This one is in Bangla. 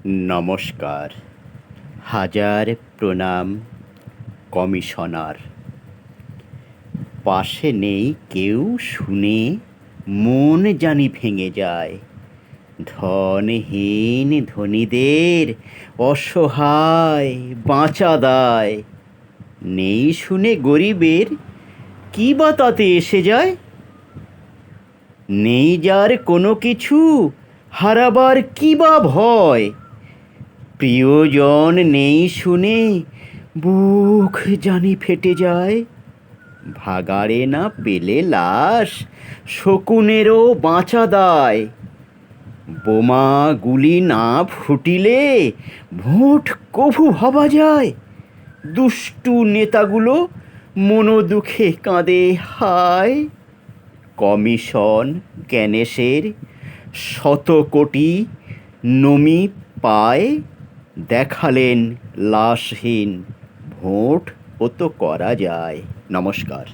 নমস্কার। হাজার প্রণাম কমিশনার। পাশে নেই কেউ শুনে মন জানি ভেঙে যায়। ধনহীন ধনীদের অসহায় বাঁচা দায়। নেই শুনে গরিবের কী বা তাতে এসে যায়। নেই যার কোনো কিছু হারাবার কী বা ভয়। প্রিয়জন নেই শুনে বুক জানি ফেটে যায়। ভাগাড়ে না পেলে লাশ শকুনেরও বাঁচা দায়। বোমা গুলি না ফুটিলে ভোট কভু ভাবা যায়। দুষ্টু নেতাগুলো মনোদুঃখে কাঁদে হায়। কমিশন গ্যানেশের শত কোটি নমি পায় দেখালেন লাশহীন ভোট ও তো করা যায়। নমস্কার।